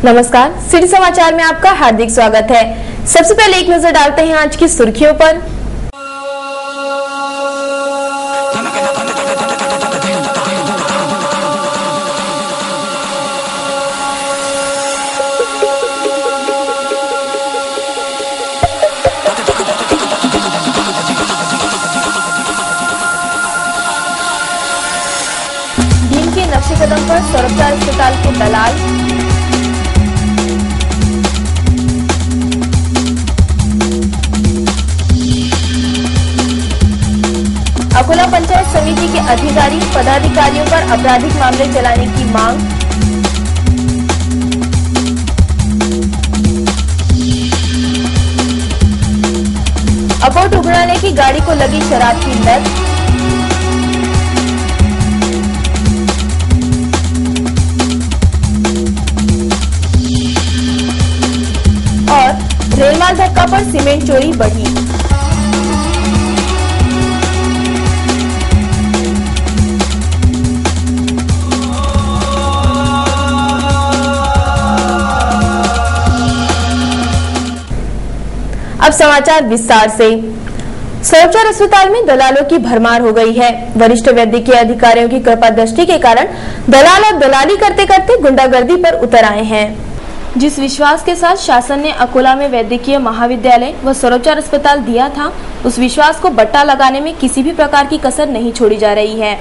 नमस्कार, सिटी समाचार में आपका हार्दिक स्वागत है। सबसे पहले एक नजर डालते हैं आज की सुर्खियों पर। डीन के नक्शे कदम पर सौरभचार अस्पताल के दलाल। अकोला पंचायत समिति के अधिकारी पदाधिकारियों पर आपराधिक मामले चलाने की मांग। अकोट उगड़ाने की गाड़ी को लगी शराब की लत। और रेलमाल धक्का पर सीमेंट चोरी बढ़ी। अब समाचार विस्तार से। सौरभचार अस्पताल में दलालों की भरमार हो गई है। वरिष्ठ वैद्यकीय अधिकारियों की कृपादृष्टि के कारण दलाल अब दलाली करते करते गुंडागर्दी पर उतर आए हैं। जिस विश्वास के साथ शासन ने अकोला में वैद्यकीय महाविद्यालय व सौरभचार अस्पताल दिया था, उस विश्वास को बट्टा लगाने में किसी भी प्रकार की कसर नहीं छोड़ी जा रही है।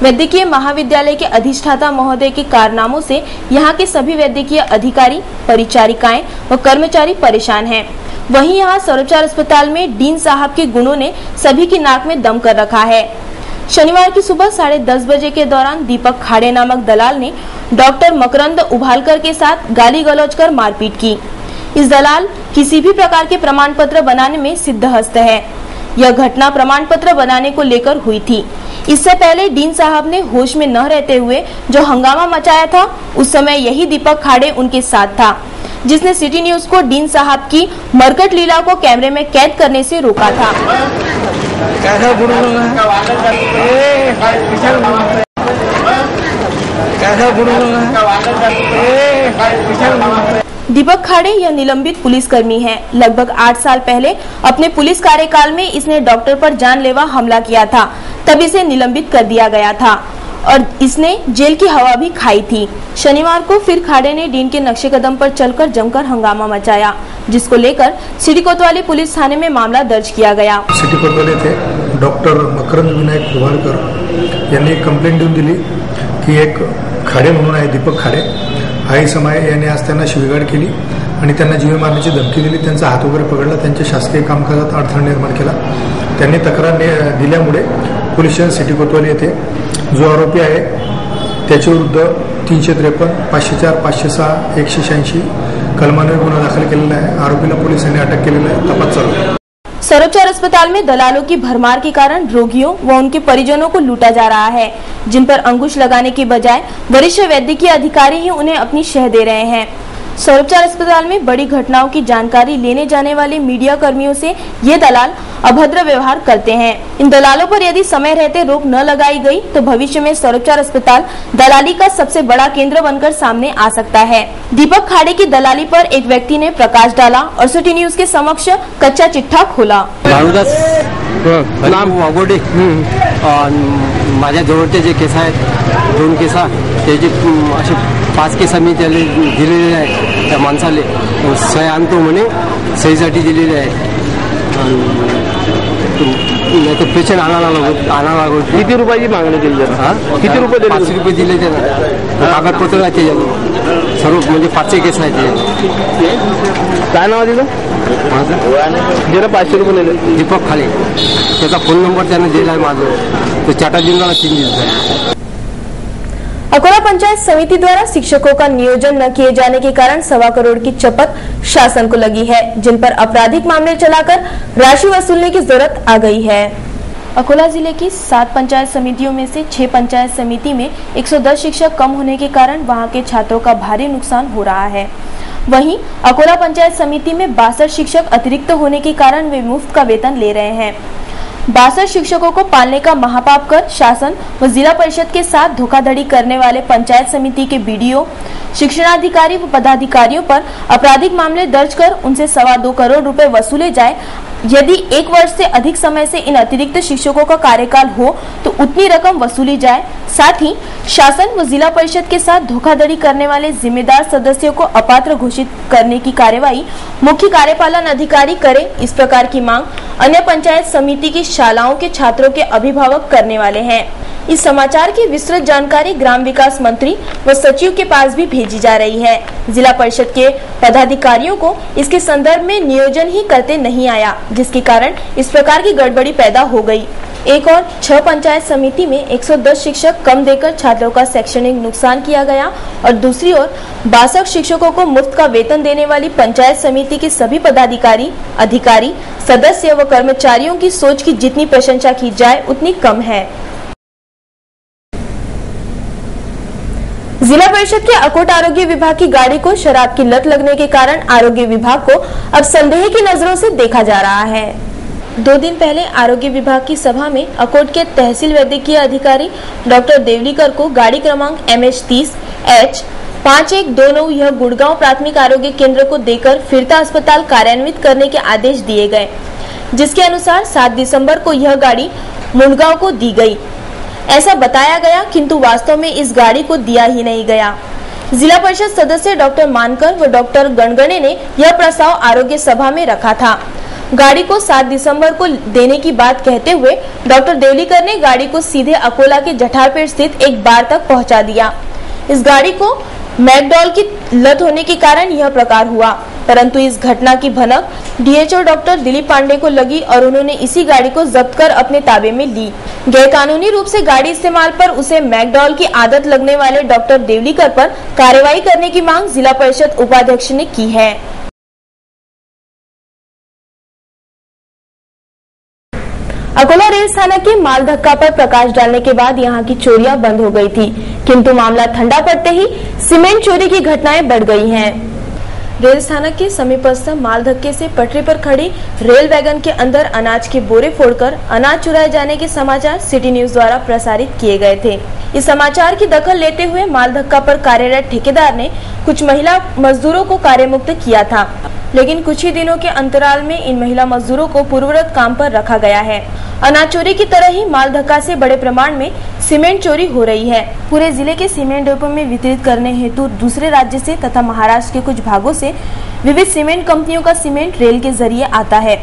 वैद्यकीय महाविद्यालय के अधिष्ठाता महोदय के कारनामों से यहाँ के सभी वैद्यकीय अधिकारी, परिचारिकाएं व कर्मचारी परेशान हैं। वहीं यहाँ सौरभचार अस्पताल में डीन साहब के गुणों ने सभी की नाक में दम कर रखा है। शनिवार की सुबह 10:30 बजे के दौरान दीपक खाड़े नामक दलाल ने डॉक्टर मकरंद उभालकर के साथ गाली गलौज कर मारपीट की। इस दलाल किसी भी प्रकार के प्रमाण पत्र बनाने में सिद्धहस्त है। यह घटना प्रमाण पत्र बनाने को लेकर हुई थी। इससे पहले डीन साहब ने होश में न रहते हुए जो हंगामा मचाया था, उस समय यही दीपक खाड़े उनके साथ था, जिसने सिटी न्यूज को डीन साहब की मरकट लीला को कैमरे में कैद करने से रोका था। दीपक खाड़े यह निलंबित पुलिसकर्मी है। लगभग 8 साल पहले अपने पुलिस कार्यकाल में इसने डॉक्टर पर जानलेवा हमला किया था, तब इसे निलंबित कर दिया गया था और इसने जेल की हवा भी खाई थी। शनिवार को फिर खाड़े ने डीन के नक्शे कदम पर चलकर जमकर हंगामा मचाया, जिसको लेकर सिटी कोतवाली पुलिस थाने में मामला दर्ज किया गया। सिटी कोतवाली थे डॉक्टर मकरंद विनायक उभालकर यांनी एक कंप्लेंट देऊन दिली की एक खाडे म्हणून आहे दीपक खाडे हा इसम आहे, याने आज त्यांना शिवीगाळ केली आणि त्यांना जीवे मारण्याची धमकी दिली। त्यांचा हात वगैरे पकडला, त्यांच्या शासकीय कामकाजात अडथळा निर्माण केला। त्यांनी तक्रार दिल्यामुळे पोलीस स्टेशन सिटी कोतवाली येथे जो आरोपी आहे त्याच्या विरुद्ध 353, 504, 506, 186 कलमान्वये गुन्हा दाखल केलेला आहे। आरोपीला पोलिसांनी अटक केलेला आहे। तपास चालू आहे। सौरभचार अस्पताल में दलालों की भरमार के कारण रोगियों व उनके परिजनों को लूटा जा रहा है, जिन पर अंकुश लगाने के बजाय वरिष्ठ वैद्यकीय अधिकारी ही उन्हें अपनी शह दे रहे हैं। सौरभचार अस्पताल में बड़ी घटनाओं की जानकारी लेने जाने वाले मीडिया कर्मियों से ये दलाल अभद्र व्यवहार करते हैं। इन दलालों पर यदि समय रहते रोक न लगाई गई तो भविष्य में सौरभचार अस्पताल दलाली का सबसे बड़ा केंद्र बनकर सामने आ सकता है। दीपक खाड़े की दलाली पर एक व्यक्ति ने प्रकाश डाला और सिटी न्यूज के समक्ष कच्चा चिट्ठा खोला। माझ्या जवळचे जे केस आहेत 2 केस त्याचे असे 5 केस मी त्याला दिलेले आहे। त्या माणसाले सही आणतो म्हणे, सहीसाठी दिलेले आहे। नाही तर पेशंट आणायला लागत। किती रुपयाची मागणी केली जाते? किती रुपये दिले? 5 रुपये दिले त्याला। कागदपत्र आहे त्याच्यात सर्व, म्हणजे 5 केस आहेत त्याच्यात। काय नाव दिलं माझं? जरा 500 रुपये दिले। दीपक खाडे, त्याचा फोन नंबर त्याने दिला आहे माझं। तो चाटा जिल्ह्याला 3 दिवस। अकोला पंचायत समिति द्वारा शिक्षकों का नियोजन न किए जाने के कारण 1.25 करोड़ की चपत शासन को लगी है, जिन पर आपराधिक मामले चलाकर राशि वसूलने की जरूरत आ गई है। अकोला जिले की 7 पंचायत समितियों में से 6 पंचायत समिति में 110 शिक्षक कम होने के कारण वहां के छात्रों का भारी नुकसान हो रहा है। वहीं अकोला पंचायत समिति में 62 शिक्षक अतिरिक्त होने के कारण वे मुफ्त का वेतन ले रहे हैं। 62 शिक्षकों को पालने का महापाप कर शासन व जिला परिषद के साथ धोखाधड़ी करने वाले पंचायत समिति के बीडीओ, शिक्षणाधिकारी व पदाधिकारियों पर आपराधिक मामले दर्ज कर उनसे 2.25 करोड़ रुपए वसूले जाए। यदि 1 वर्ष से अधिक समय से इन अतिरिक्त शिक्षकों का कार्यकाल हो तो उतनी रकम वसूली जाए। साथ ही शासन व जिला परिषद के साथ धोखाधड़ी करने वाले जिम्मेदार सदस्यों को अपात्र घोषित करने की कार्यवाही मुख्य कार्यपालन अधिकारी करे। इस प्रकार की मांग अन्य पंचायत समिति की शालाओं के छात्रों के अभिभावक करने वाले हैं। इस समाचार की विस्तृत जानकारी ग्राम विकास मंत्री व सचिव के पास भी भेजी जा रही है। जिला परिषद के पदाधिकारियों को इसके संदर्भ में नियोजन ही करते नहीं आया, जिसके कारण इस प्रकार की गड़बड़ी पैदा हो गई। एक और 6 पंचायत समिति में 110 शिक्षक कम देकर छात्रों का शैक्षणिक नुकसान किया गया और दूसरी ओर 62 शिक्षकों को मुफ्त का वेतन देने वाली पंचायत समिति के सभी पदाधिकारी, अधिकारी, सदस्य व कर्मचारियों की सोच की जितनी प्रशंसा की जाए उतनी कम है। जिला परिषद के अकोट आरोग्य विभाग की गाड़ी को शराब की लत लगने के कारण आरोग्य विभाग को अब संदेह की नजरों से देखा जा रहा है। 2 दिन पहले आरोग्य विभाग की सभा में अकोट के तहसील वैद्यकीय अधिकारी डॉक्टर देवलीकर को गाड़ी क्रमांक MH30H5129 यह गुड़गांव प्राथमिक आरोग्य केंद्र को देकर फिरता अस्पताल कार्यान्वित करने के आदेश दिए गए, जिसके अनुसार 7 दिसंबर को यह गाड़ी मुंडगांव को दी गई। ऐसा बताया गया, किंतु वास्तव में इस गाड़ी को दिया ही नहीं गया। जिला परिषद सदस्य डॉक्टर मानकर व डॉक्टर गणगणे ने यह प्रस्ताव आरोग्य सभा में रखा था। गाड़ी को 7 दिसंबर को देने की बात कहते हुए डॉक्टर देवलीकर ने गाड़ी को सीधे अकोला के जठारपेट स्थित एक बार तक पहुंचा दिया। इस गाड़ी को मैकडॉल की लत होने के कारण यह प्रकार हुआ, परंतु इस घटना की भनक डीएचओ डॉक्टर दिलीप पांडे को लगी और उन्होंने इसी गाड़ी को जब्त कर अपने ताबे में ली। गैरकानूनी रूप से गाड़ी इस्तेमाल पर उसे मैकडॉल की आदत लगने वाले डॉक्टर देवलीकर पर कार्रवाई करने की मांग जिला परिषद उपाध्यक्ष ने की है। अकोला रेल थाना के माल धक्का पर प्रकाश डालने के बाद यहां की चोरियां बंद हो गई थी, किंतु मामला ठंडा पड़ते ही सीमेंट चोरी की घटनाएं बढ़ गई हैं। रेल स्थानक के समीपस्थ माल धक्के से पटरी पर खड़ी रेल वैगन के अंदर अनाज के बोरे फोड़कर अनाज चुराए जाने के समाचार सिटी न्यूज द्वारा प्रसारित किए गए थे। इस समाचार की दखल लेते हुए माल धक्का पर कार्यरत ठेकेदार ने कुछ महिला मजदूरों को कार्यमुक्त किया था, लेकिन कुछ ही दिनों के अंतराल में इन महिला मजदूरों को पूर्ववत काम पर रखा गया है। अनाज चोरी की तरह ही माल धक्का से बड़े प्रमाण में सीमेंट चोरी हो रही है। पूरे जिले के सीमेंट डिपो में वितरित करने हेतु दूसरे राज्य से तथा महाराष्ट्र के कुछ भागों से विविध सीमेंट कंपनियों का सीमेंट रेल के जरिए आता है।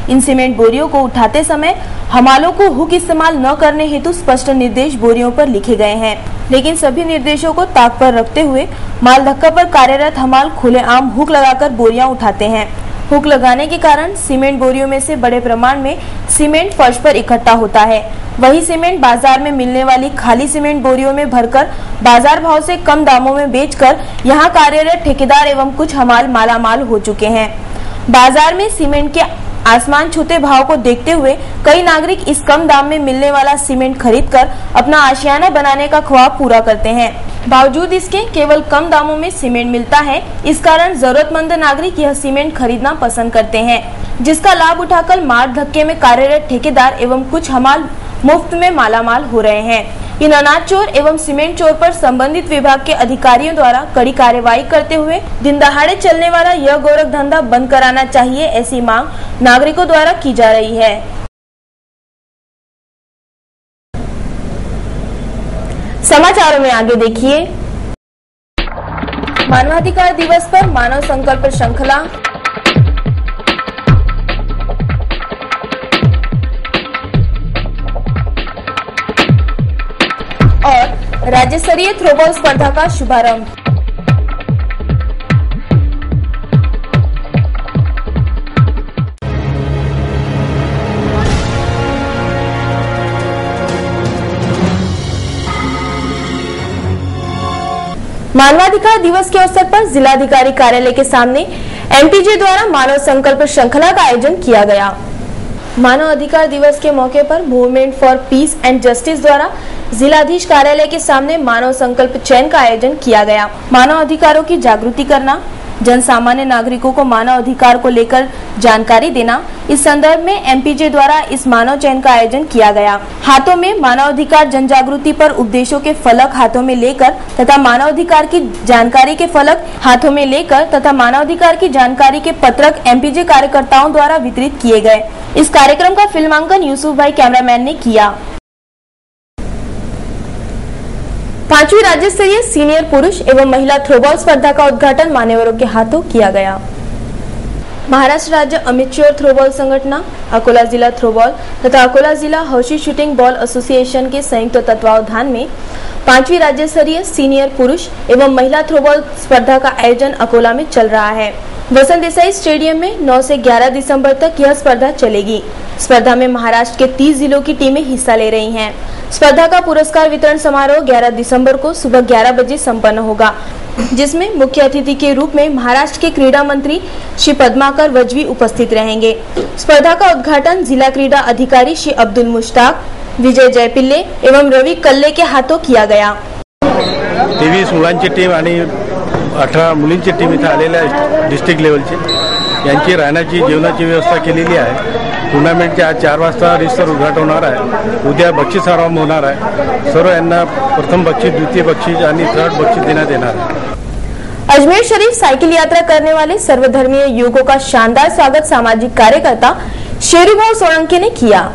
इन सीमेंट बोरियों को उठाते समय हमालों को हुक इस्तेमाल न करने हेतु स्पष्ट निर्देश बोरियों पर लिखे गए हैं, लेकिन सभी निर्देशों को ताक पर रखते हुए माल धक्का पर कार्यरत हमाल खुलेआम हुक लगाकर बोरियां उठाते हैं। हुक लगाने के कारण सीमेंट बोरियों में से बड़े प्रमाण में सीमेंट फर्श पर इकट्ठा होता है। वही सीमेंट बाजार में मिलने वाली खाली सीमेंट बोरियों में भरकर बाजार भाव से कम दामों में बेचकर यहां कार्यरत ठेकेदार एवं कुछ हमाल मालामाल हो चुके हैं। बाजार में सीमेंट के आसमान छूते भाव को देखते हुए कई नागरिक इस कम दाम में मिलने वाला सीमेंट खरीदकर अपना आशियाना बनाने का ख्वाब पूरा करते हैं। बावजूद इसके केवल कम दामों में सीमेंट मिलता है, इस कारण जरूरतमंद नागरिक यह सीमेंट खरीदना पसंद करते हैं, जिसका लाभ उठाकर माल धक्के में कार्यरत ठेकेदार एवं कुछ हमाल मुफ्त में मालामाल हो रहे हैं। इन अनाज चोर एवं सीमेंट चोर पर संबंधित विभाग के अधिकारियों द्वारा कड़ी कार्रवाई करते हुए दिन दहाड़े चलने वाला यह गोरख धंधा बंद कराना चाहिए, ऐसी मांग नागरिकों द्वारा की जा रही है। समाचारों में आगे देखिए, मानवाधिकार दिवस पर मानव संकल्प श्रृंखला, और राज्य स्तरीय थ्रोबॉल स्पर्धा का शुभारंभ। मानवाधिकार दिवस के अवसर पर जिलाधिकारी कार्यालय के सामने एमटीजे द्वारा मानव संकल्प श्रृंखला का आयोजन किया गया। मानव अधिकार दिवस के मौके पर movement for piece and justice द्वारा जिलाधीश कार्यालय के सामने मानव संकल्प चयन का आयोजन किया गया। मानव अधिकारों की जागृति करना, जन सामान्य नागरिकों को मानव अधिकार को लेकर जानकारी देना। इस संदर्भ में एमपीजे द्वारा इस मानव चयन का आयोजन किया गया। हाथों में मानव अधिकार जन जागृति पर उपदेशों के फलक हाथों में लेकर तथा मानव अधिकार की जानकारी के फलक हाथों में लेकर तथा मानव अधिकार की जानकारी के पत्रक एमपीजे कार्यकर्ताओं द्वारा वितरित किए गए। इस कार्यक्रम का फिल्मांकन यूसुफ भाई कैमरामैन ने किया। 5वीं राज्य स्तरीय सीनियर पुरुष एवं महिला थ्रोबॉल स्पर्धा का उद्घाटन मान्यवरों के हाथों किया गया। महाराष्ट्र राज्य अमेच्योर थ्रोबॉल संगठन, अकोला जिला थ्रोबॉल तथा अकोला जिला हौशी शूटिंग बॉल एसोसिएशन के संयुक्त तत्वावधान में 5वीं राज्य स्तरीय सीनियर पुरुष एवं महिला थ्रोबॉल स्पर्धा का आयोजन अकोला में चल रहा है। वसंत देसाई स्टेडियम में 9 से 11 दिसंबर तक यह स्पर्धा चलेगी। स्पर्धा में महाराष्ट्र के 30 जिलों की टीमें हिस्सा ले रही हैं। स्पर्धा का पुरस्कार वितरण समारोह 11 दिसंबर को सुबह 11 बजे संपन्न होगा, जिसमें मुख्य अतिथि के रूप में महाराष्ट्र के क्रीड़ा मंत्री श्री पद्माकर वजवी उपस्थित रहेंगे। स्पर्धा का उद्घाटन जिला क्रीडा अधिकारी श्री अब्दुल मुश्ताक, विजय जयपिल्ले एवं रवि कल्ले के हाथों किया गया। 23 मुलांची टीम आणि 18 मुलींची टीम इथे आलेल्या डिस्ट्रिक्ट लेवलची यांची राहण्याची जेवणाची व्यवस्था केलेली आहे। टूर्नामेंटचे आज 4 वाजता रिसर उद्घाटन होणार आहे। उद्या बक्षीस समारंभ होणार आहे। सर्व यांना प्रथम बक्षीस, द्वितीय बक्षीस आणि थर्ड बक्षीस देण्यात येणार आहे। अजमेर शरीफ साइकिल यात्रा करने वाले सर्वधर्मीय युवकों का शानदार स्वागत सामाजिक कार्यकर्ता शेरूभाऊ सोलंकी ने किया।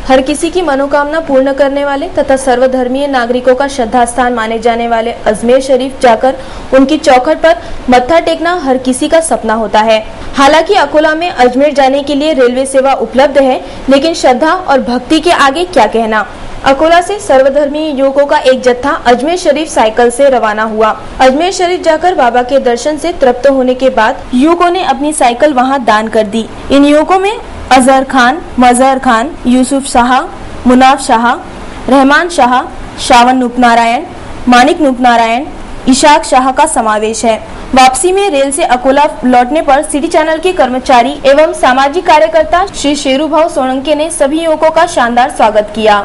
हर किसी की मनोकामना पूर्ण करने वाले तथा सर्वधर्मीय नागरिकों का श्रद्धा स्थान माने जाने वाले अजमेर शरीफ जाकर उनकी चौखट पर मत्था टेकना हर किसी का सपना होता है। हालांकि अकोला में अजमेर जाने के लिए रेलवे सेवा उपलब्ध है, लेकिन श्रद्धा और भक्ति के आगे क्या कहना। अकोला से सर्वधर्मीय युवकों का एक जत्था अजमेर शरीफ साइकिल से रवाना हुआ। अजमेर शरीफ जाकर बाबा के दर्शन से तृप्त होने के बाद युवकों ने अपनी साइकिल वहां दान कर दी। इन युवकों में अजहर खान, मजहर खान, यूसुफ शाह, मुनाफ शाह, रहमान शाह, श्रावण उपनारायण, मानिक उपनारायण, इशाक शाह का समावेश है। वापसी में रेल से अकोला लौटने पर सिटी चैनल के कर्मचारी एवं सामाजिक कार्यकर्ता श्री शेरूभाऊ सोलंकी ने सभी युवकों का शानदार स्वागत किया।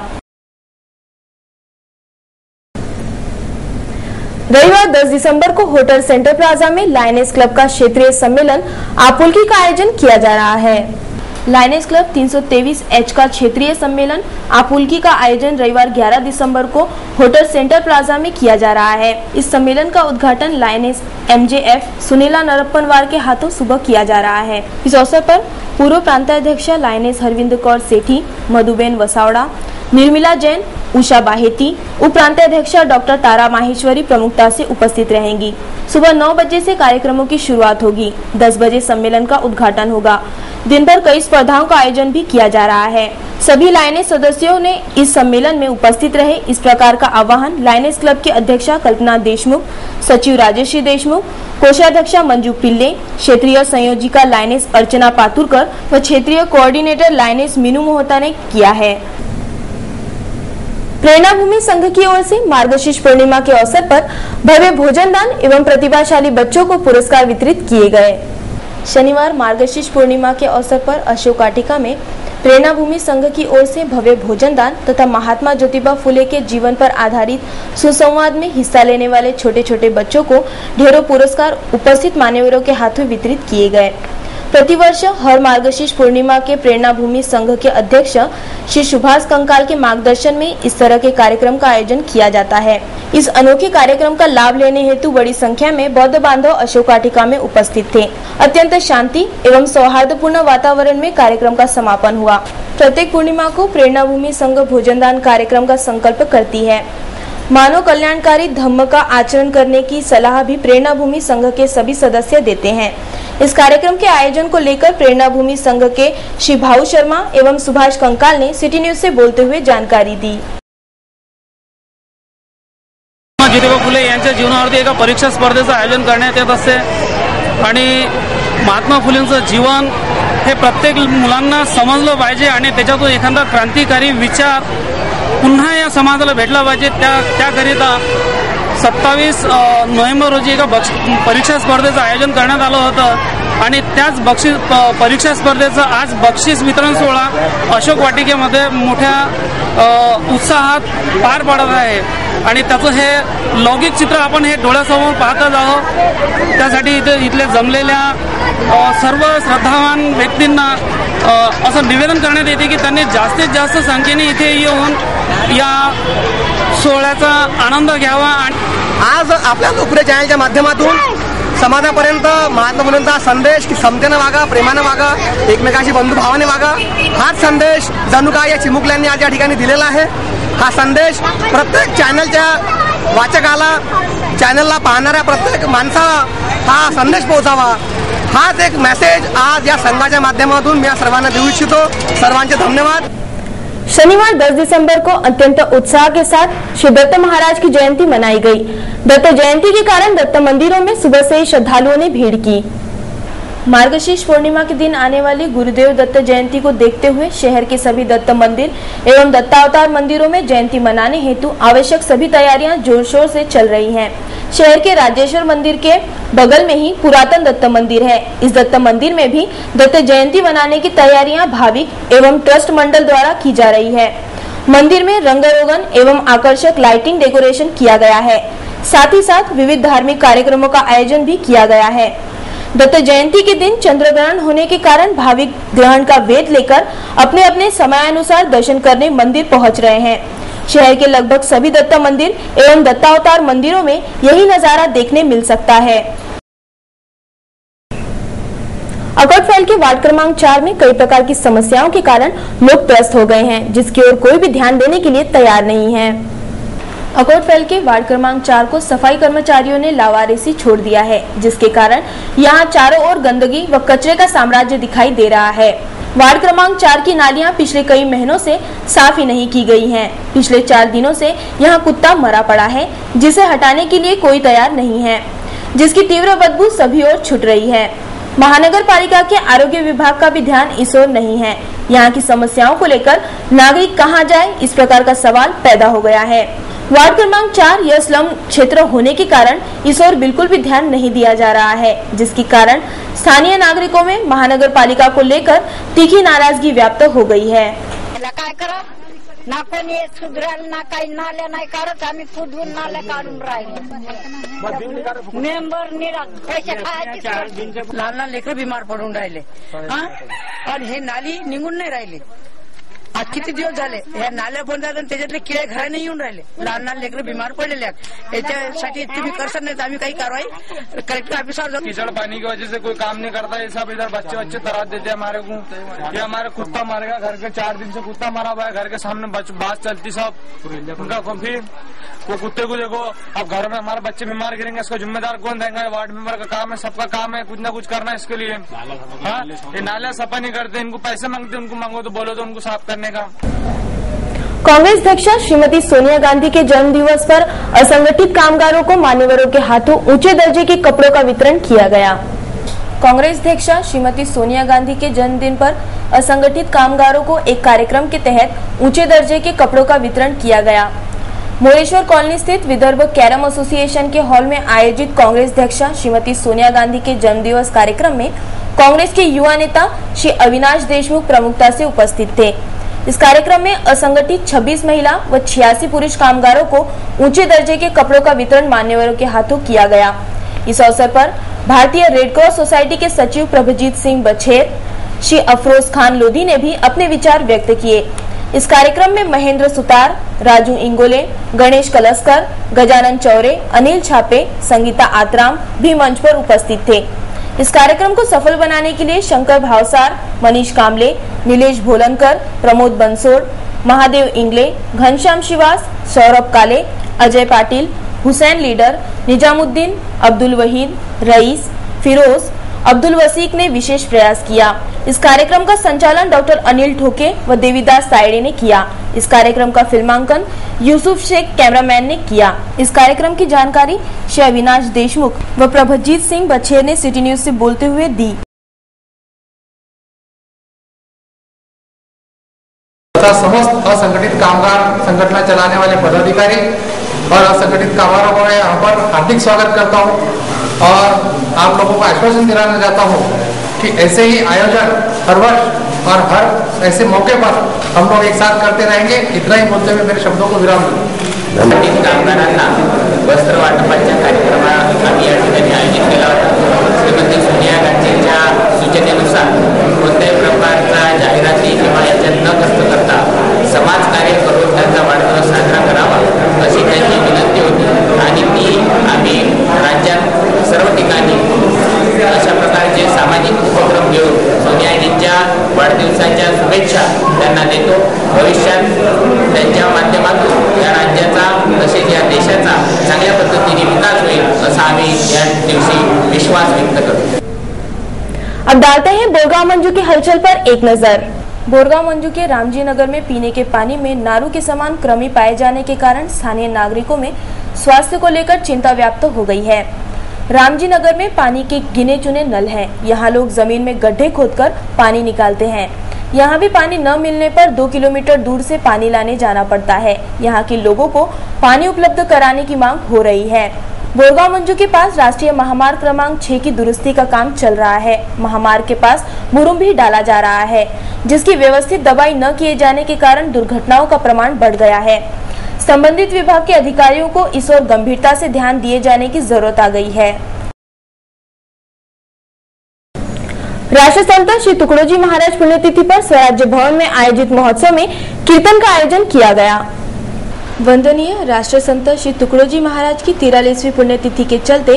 रविवार 10 दिसंबर को होटल सेंटर प्लाजा में लायनेस क्लब का क्षेत्रीय सम्मेलन आपुलकी का आयोजन किया जा रहा है। लायनेस क्लब 323H का क्षेत्रीय सम्मेलन आपुलकी का आयोजन रविवार 11 दिसंबर को होटल सेंटर प्लाजा में किया जा रहा है। इस सम्मेलन का उद्घाटन लायनेस MJF सुनीला नरप्पनवार के हाथों सुबह किया जा रहा है। इस अवसर पर पूर्व प्रांताध्यक्ष लायनेस हरविंद कौर सेठी, मधुबेन वसावड़ा, निर्मला जैन, उषा बाहेती, उप प्रांताध्यक्ष डॉक्टर तारा माहेश्वरी प्रमुखता से उपस्थित रहेंगी। सुबह 9 बजे से कार्यक्रमों की शुरुआत होगी। 10 बजे सम्मेलन का उद्घाटन होगा। दिन भर कई स्पर्धाओं का आयोजन भी किया जा रहा है। सभी लायनेस सदस्यों ने इस सम्मेलन में उपस्थित रहे, इस प्रकार का आह्वान लायनेस क्लब की अध्यक्षा कल्पना देशमुख, सचिव राजेश्री देशमुख, कोषाध्यक्षा मंजू पिल्ले, क्षेत्रीय संयोजिका लायनेस अर्चना पातुरकर व क्षेत्रीय कोऑर्डिनेटर लायनेस मीनू मोहता ने किया है। प्रेरणा भूमि संघ की ओर से मार्गशीर्ष पूर्णिमा के अवसर पर भव्य भोजन दान एवं प्रतिभाशाली बच्चों को पुरस्कार वितरित किए गए। शनिवार मार्गशीर्ष पूर्णिमा के अवसर पर अशोक वाटिका में प्रेरणा भूमि संघ की ओर से भव्य भोजन दान तथा महात्मा ज्योतिबा फुले के जीवन पर आधारित सुसंवाद में हिस्सा लेने वाले छोटे छोटे बच्चों को ढेरों पुरस्कार उपस्थित मान्यवरों के हाथों वितरित किए गए। प्रतिवर्ष हर मार्गशीर्ष पूर्णिमा के प्रेरणा भूमि संघ के अध्यक्ष श्री सुभाष कंकाल के मार्गदर्शन में इस तरह के कार्यक्रम का आयोजन किया जाता है। इस अनोखे कार्यक्रम का लाभ लेने हेतु बड़ी संख्या में बौद्ध बांधव अशोक वाटिका में उपस्थित थे। अत्यंत शांति एवं सौहार्दपूर्ण वातावरण में कार्यक्रम का समापन हुआ। प्रत्येक पूर्णिमा को प्रेरणा भूमि संघ भोजनदान कार्यक्रम का संकल्प करती है। मानव कल्याणकारी धम्म का आचरण करने की सलाह भी प्रेरणा भूमि संघ के सभी सदस्य देते हैं। इस कार्यक्रम के आयोजन को लेकर प्रेरणा भूमि संघ के श्री भाऊ शर्मा एवं सुभाष कंकाल ने सिटी न्यूज से बोलते हुए जानकारी दी। ज्योतिबा फुले यांच्या जीवनावरती एका परीक्षा स्पर्धेचं आयोजन करण्यात येत असते आणि महात्मा फुलेंचं जीवन हे प्रत्येक मुलांना समजलं पाहिजे आणि त्याच्यातून एखादा क्रांतिकारी विचार पुन्हा या समाजाला भेटला पाहिजे। त्याकरिता 27 नोव्हेंबर रोजी एका परीक्षा स्पर्धेचं आयोजन करण्यात आलं होतं आणि त्याच परीक्षा स्पर्धेचं आज बक्षीस वितरण सोहळा अशोक वाटिकेमध्ये मोठ्या उत्साहात पार पडत आहे आणि त्याचं हे लौकिक चित्र आपण हे डोळ्यासमोर पाहतच आहोत। त्यासाठी इथले जमलेल्या सर्व श्रद्धावान व्यक्तींना असं निवेदन करण्यात येते की त्यांनी जास्तीत जास्त संख्येने इथे येऊन या सोहळ्याचा आनंद घ्यावा। आणि आज आपल्या लोकप्रिय चॅनलच्या माध्यमातून समाजापर्यंत महात्मा फुलेंचा संदेश की समतेनं वागा, प्रेमानं वागा, एकमेकांशी बंधुभावाने वागा, हाच संदेश जणू काय या चिमुकल्यांनी आज या ठिकाणी दिलेला आहे। हा संदेश प्रत्येक चॅनलच्या वाचकाला, चॅनलला पाहणाऱ्या प्रत्येक माणसाला हा संदेश पोहोचावा, हाच एक मेसेज आज या संघाच्या माध्यमातून मी सर्वांना देऊ इच्छितो। सर्वांचे धन्यवाद। शनिवार 10 दिसंबर को अत्यंत उत्साह के साथ श्री दत्त महाराज की जयंती मनाई गई। दत्त जयंती के कारण दत्त मंदिरों में सुबह से ही श्रद्धालुओं ने भीड़ की। मार्गशीर्ष पूर्णिमा के दिन आने वाली गुरुदेव दत्त जयंती को देखते हुए शहर के सभी दत्त मंदिर एवं दत्तावतार मंदिरों में जयंती मनाने हेतु आवश्यक सभी तैयारियां जोर शोर से चल रही हैं। शहर के राजेश्वर मंदिर के बगल में ही पुरातन दत्त मंदिर है। इस दत्त मंदिर में भी दत्त जयंती मनाने की तैयारियां भाविक एवं ट्रस्ट मंडल द्वारा की जा रही है। मंदिर में रंगारोगन एवं आकर्षक लाइटिंग डेकोरेशन किया गया है। साथ ही साथ विविध धार्मिक कार्यक्रमों का आयोजन भी किया गया है। दत्त जयंती के दिन चंद्र ग्रहण होने के कारण भाविक ग्रहण का वेद लेकर अपने अपने समयानुसार दर्शन करने मंदिर पहुंच रहे हैं। शहर के लगभग सभी दत्त मंदिर एवं दत्तावतार मंदिरों में यही नजारा देखने मिल सकता है। अकोटफैल के वार्ड क्रमांक 4 में कई प्रकार की समस्याओं के कारण लोग त्रस्त हो गए हैं, जिसकी ओर कोई भी ध्यान देने के लिए तैयार नहीं है। अकोटफैल के वार्ड क्रमांक 4 को सफाई कर्मचारियों ने लावारिसी छोड़ दिया है, जिसके कारण यहां चारों ओर गंदगी व कचरे का साम्राज्य दिखाई दे रहा है। वार्ड क्रमांक 4 की नालियां पिछले कई महीनों से साफ ही नहीं की गई हैं। पिछले 4 दिनों से यहां कुत्ता मरा पड़ा है, जिसे हटाने के लिए कोई तैयार नहीं है, जिसकी तीव्र बदबू सभी ओर छुट रही है। महानगर पालिका के आरोग्य विभाग का भी ध्यान इस ओर नहीं है। यहाँ की समस्याओं को लेकर नागरिक कहाँ जाए, इस प्रकार का सवाल पैदा हो गया है। वार्ड क्रमांक 4 यह स्लम क्षेत्र होने के कारण इस ओर बिल्कुल भी ध्यान नहीं दिया जा रहा है, जिसके कारण स्थानीय नागरिकों में महानगर पालिका को लेकर तीखी नाराजगी व्याप्त हो गई है। ना कोणी सुधराल ना काही नाल्या नाही काढत, आम्ही कुदून नाल्या काढून राहिले। मेंबर निरा पैसे खायचे, लहान लहान लेकर बीमार पडून राहिले आणि हे नाली निघून नाही राहिले। आज किती दिवस झाले ह्या नाल्या बंद झाल्या, त्याच्यातले किडे घराने येऊन राहिले, लहान लहान लेकर बीमार पडलेले आहेत। याच्यासाठी तुम्ही करसाल नाही तर आम्ही काही कारवाई कलेक्टर ऑफिसर जाऊ। कीचड़ पानी की वजह से कोई काम नहीं करता है, सब इधर बच्चे तराश देते हैं हमारे को। ये हमारे कुत्ता मरेगा, घर के 4 दिन से कुत्ता मरा हुआ है, घर के सामने बात चलती सब उनका। फिर वो कुत्ते को देखो, अब घर में हमारे बच्चे बीमार गिरेंगे, इसका जिम्मेदार कौन देगा? वार्ड मेंबर का काम है, सबका काम है, कुछ ना कुछ करना है इसके लिए। हाँ, ये नाला सफा नहीं करते, इनको पैसे मांगते, उनको मांगो तो बोलो तो उनको साफ करने का। कांग्रेस अध्यक्ष श्रीमती सोनिया गांधी के जन्म दिवस पर असंगठित कामगारों को मान्यवरों के हाथों ऊंचे दर्जे के कपड़ों का वितरण किया गया। कांग्रेस अध्यक्ष श्रीमती सोनिया गांधी के जन्मदिन पर असंगठित कामगारों को एक कार्यक्रम के तहत ऊंचे दर्जे के कपड़ों का वितरण किया गया। मोरेश्वर कॉलोनी स्थित विदर्भ कैरम एसोसिएशन के हॉल में आयोजित कांग्रेस अध्यक्ष श्रीमती सोनिया गांधी के जन्मदिवस कार्यक्रम में कांग्रेस के युवा नेता श्री अविनाश देशमुख प्रमुखता से उपस्थित थे। इस कार्यक्रम में असंगठित 26 महिला व 86 पुरुष कामगारों को ऊंचे दर्जे के कपड़ों का वितरण मान्यवरों के हाथों किया गया। इस अवसर पर भारतीय रेड क्रॉस सोसाइटी के सचिव प्रभजीत सिंह बछेर, श्री अफरोज खान लोधी ने भी अपने विचार व्यक्त किए। इस कार्यक्रम में महेंद्र सुतार, राजू इंगोले, गणेश कलस्कर, गजानन चौरे, अनिल छापे, संगीता आतराम भी मंच पर उपस्थित थे। इस कार्यक्रम को सफल बनाने के लिए शंकर भावसार, मनीष कामले, नीलेश भोलनकर, प्रमोद बंसोड़, महादेव इंगले, घनश्याम श्रीवास, सौरभ काले, अजय पाटिल, हुसैन लीडर, निजामुद्दीन, अब्दुल वहीद, रईस, फिरोज, अब्दुल वसीक ने विशेष प्रयास किया। इस कार्यक्रम का संचालन डॉक्टर अनिल ठोके व देवीदास सायड़े ने किया। इस कार्यक्रम का फिल्मांकन यूसुफ शेख कैमरामैन ने किया। इस कार्यक्रम की जानकारी श्री अविनाश देशमुख व प्रभजीत सिंह बछेर ने सिटी न्यूज से बोलते हुए दी। समस्त असंगठित कामगार संगठना चलाने वाले पदाधिकारी और असंगठित कामगारों को मैं यहाँ पर हार्दिक स्वागत करता हूँ और आप लोगों को आश्वासन दिलाना चाहता हूँ कि ऐसे ही आयोजन हर वर्ष और हर ऐसे मौके पर हम लोग एक साथ करते रहेंगे। इतना ही बोलते हुए मेरे शब्दों को विराम दूँ। कामगारांना वस्त्र वाटपाच्या कार्यक्रमा आम्ही या ठिकाणी आयोजित केला होता। श्रीमती सोनिया गांधींच्या सूचनेनुसार कोणत्याही प्रकारचा जाहिराती किंवा याच्यात न खर्च करता समाजकार्य करून त्यांचा वाढदिवस साजरा करावा अशी त्यांची विनंती होती आणि ती आम्ही राज्यात सर्व ठिकाणी अशा प्रकारचे सामाजिक उपक्रम घेऊन सोनियाजींच्या वाढदिवसाच्या शुभेच्छा त्यांना देतो। भविष्यात त्यांच्या माध्यमातून या राज्याचा तसेच या देशाचा चांगल्या पद्धतीने विकास होईल असा आम्ही या दिवशी विश्वास व्यक्त करतो। अब डालते हैं बोरगांव मंजू की हलचल पर एक नजर। बोरगांव मंजू के रामजी नगर में पीने के पानी में नारू के समान कृमि पाए जाने के कारण स्थानीय नागरिकों में स्वास्थ्य को लेकर चिंता व्याप्त हो गई है। रामजी नगर में पानी के गिने चुने नल हैं। यहाँ लोग जमीन में गड्ढे खोदकर पानी निकालते हैं। यहाँ भी पानी न मिलने पर 2 किलोमीटर दूर से पानी लाने जाना पड़ता है। यहाँ के लोगों को पानी उपलब्ध कराने की मांग हो रही है। बोरगांव मंजू के पास राष्ट्रीय महामार्ग क्रमांक 6 की दुरुस्ती का काम चल रहा है। महामार्ग के पास मुरुम भी डाला जा रहा है, जिसकी व्यवस्थित दबाई न किए जाने के कारण दुर्घटनाओं का प्रमाण बढ़ गया है। संबंधित विभाग के अधिकारियों को इस ओर गंभीरता से ध्यान दिए जाने की जरूरत आ गई है। राष्ट्रीय संत श्री तुकडोजी महाराज पुण्यतिथि पर स्वराज्य भवन में आयोजित महोत्सव में कीर्तन का आयोजन किया गया। वंदनीय राष्ट्रीय संत श्री तुकडोजी महाराज की 43वीं पुण्यतिथि के चलते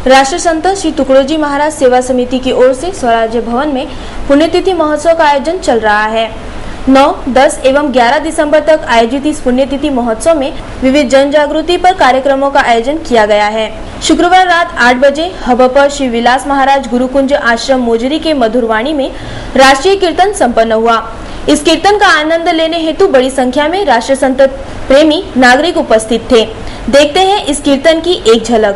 राष्ट्रीय संत श्री तुकडोजी महाराज सेवा समिति की ओर से स्वराज्य भवन में पुण्यतिथि महोत्सव का आयोजन चल रहा है। 9, 10 एवं 11 दिसंबर तक आयोजित इस पुण्यतिथि महोत्सव में विविध जन जागृति पर कार्यक्रमों का आयोजन किया गया है। शुक्रवार रात 8 बजे हबपर श्री विलास महाराज गुरुकुंज आश्रम मोजरी के मधुरवाणी में राष्ट्रीय कीर्तन संपन्न हुआ। इस कीर्तन का आनंद लेने हेतु बड़ी संख्या में राष्ट्रीय संत प्रेमी नागरिक उपस्थित थे। देखते हैं इस कीर्तन की एक झलक।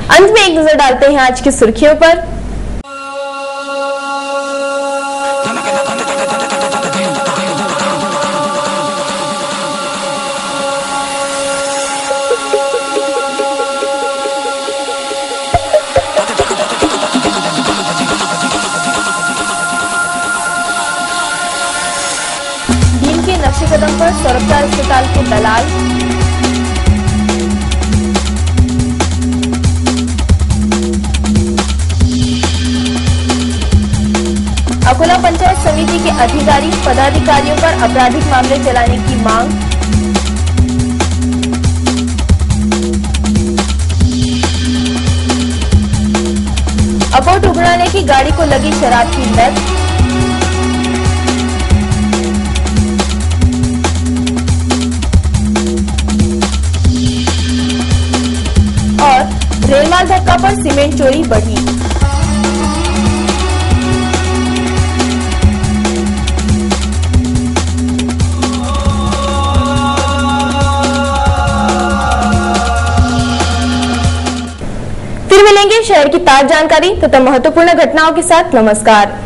अंत में एक नजर डालते हैं आज की सुर्खियों पर। दिन के नक्शे कदम पर सौरभदार अस्पताल के दलाल। अकोला पंचायत समिति के अधिकारी पदाधिकारियों पर आपराधिक मामले चलाने की मांग। अपोट उगड़ाने की गाड़ी को लगी शराब की लत। और रेलमाल धक्का पर सीमेंट चोरी बढ़ी। फिर मिलेंगे शहर की ताजा जानकारी तथा महत्वपूर्ण घटनाओं के साथ। नमस्कार।